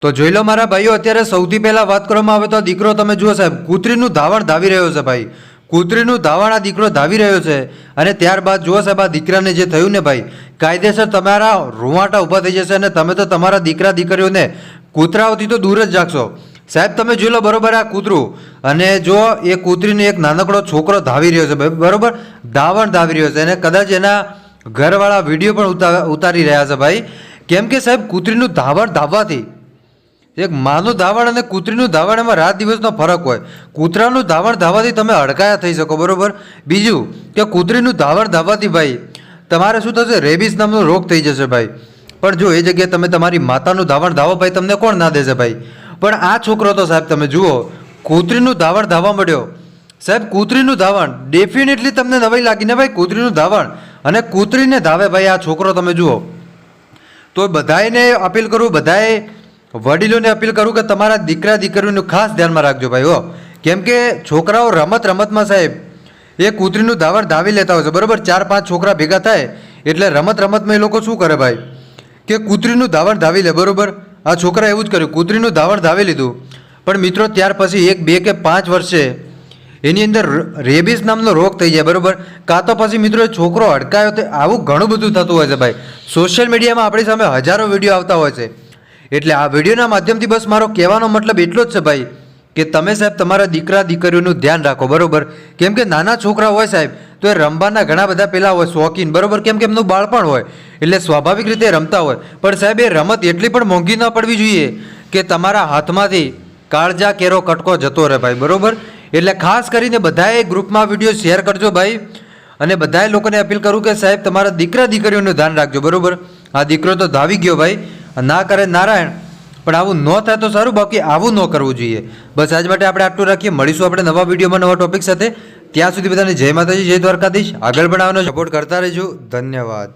તો જોઈ લો મારા ભાઈઓ, અત્યારે સૌથી પહેલાં વાત કરવામાં આવે તો આ દીકરો તમે જુઓ સાહેબ, કૂતરીનું ધાવણ ધાવી રહ્યો છે ભાઈ. કૂતરીનું ધાવણ આ દીકરો ધાવી રહ્યો છે. અને ત્યારબાદ જુઓ સાહેબ, આ દીકરાને જે થયું ને ભાઈ, કાયદેસર તમારા રૂવાટા ઊભા થઈ જશે અને તમે તો તમારા દીકરા દીકરીઓને કૂતરાઓથી તો દૂર જ રાખશો. સાહેબ તમે જોઈ લો બરોબર, આ કૂતરું અને જો એ કૂતરીને એક નાનકડો છોકરો ધાવી રહ્યો છે ભાઈ, બરોબર, ધાવણ ધાવી રહ્યો છે. અને કદાચ એના ઘરવાળા વિડીયો પણ ઉતારી રહ્યા છે ભાઈ. કેમ કે સાહેબ કૂતરીનું ધાવણ ધાવવાથી, એક માનું ધાવણ અને કૂતરીનું ધાવણ એમાં રાત દિવસનો ફરક હોય. કૂતરાનું ધાવણ ધાવવાથી તમે અડકાયા થઈ શકો, બરોબર. બીજું કે કૂતરીનું ધાવણ ધાવવાથી ભાઈ તમારે શું થશે, રેબિસ નામનો રોગ થઈ જશે ભાઈ. પણ જો એ જગ્યાએ તમે તમારી માતાનું ધાવણ ધાવો ભાઈ, તમને કોણ ના દેશે ભાઈ. પણ આ છોકરો તો સાહેબ તમે જુઓ, કૂતરીનું ધાવણ ધાવવા મળ્યો. સાહેબ કૂતરીનું ધાવણ ડેફિનેટલી તમને નવાઈ લાગીને ભાઈ, કૂતરીનું ધાવણ અને કૂતરીને ધાવે ભાઈ આ છોકરો તમે જુઓ. તો બધાને અપીલ કરું, બધાએ વડીલોને અપીલ કરું કે તમારા દીકરા દીકરીઓનું ખાસ ધ્યાનમાં રાખજો ભાઈ હો. કેમ કે છોકરાઓ રમતમાં સાહેબ એ કૂતરીનું ધાવણ ધાવી લેતા હોય છે, બરાબર. 4-5 છોકરા ભેગા થાય એટલે રમતમાં એ લોકો શું કરે ભાઈ કે કૂતરીનું ધાવણ ધાવી લે, બરાબર. આ છોકરા એવું જ કર્યું, કૂતરીનું ધાવણ ધાવી લીધું. પણ મિત્રો ત્યાર પછી 1, 2 કે 5 વર્ષે એની અંદર રેબિસ નામનો રોગ થઈ જાય, બરાબર. કાં તો પછી મિત્રો છોકરો અડકાયો, તો આવું ઘણું બધું થતું હોય છે ભાઈ. સોશિયલ મીડિયામાં આપણી સામે હજારો વિડીયો આવતા હોય છે. એટલે આ વિડીયોના માધ્યમથી બસ મારો કહેવાનો મતલબ એટલો જ છે ભાઈ કે તમે સાહેબ તમારા દીકરા દીકરીઓનું ધ્યાન રાખો, બરાબર. કેમ કે નાના છોકરા હોય સાહેબ તો એ રમવાના ઘણા બધા પેલા હોય શોખીન, બરાબર. કેમ કે એમનું બાળપણ હોય એટલે સ્વાભાવિક રીતે રમતા હોય. પણ સાહેબ એ રમત એટલી પણ મોંઘી ન પડવી જોઈએ કે તમારા હાથમાંથી કાળજા કેરો કટકો જતો રહે ભાઈ, બરાબર. એટલે ખાસ કરીને બધાએ ગ્રુપમાં વિડીયો શેર કરજો ભાઈ. અને બધાએ લોકોને અપીલ કરું કે સાહેબ તમારા દીકરા દીકરીઓનું ધ્યાન રાખજો, બરાબર. આ દીકરો તો ધાવી ગયો ભાઈ, ના કરે નારાયણ, પણ આવું ન થાય તો સારું, બાકી આવું ન કરવું જોઈએ. બસ આજ માટે આપણે આટલું રાખીએ. મળીશું આપણે નવા વિડીયોમાં નવા ટોપિક સાથે. ત્યાં સુધી બધાને જય માતાજી, જય દ્વારકાધીશ. આગળ પણ આવવાનો સપોર્ટ કરતા રહેજો. ધન્યવાદ.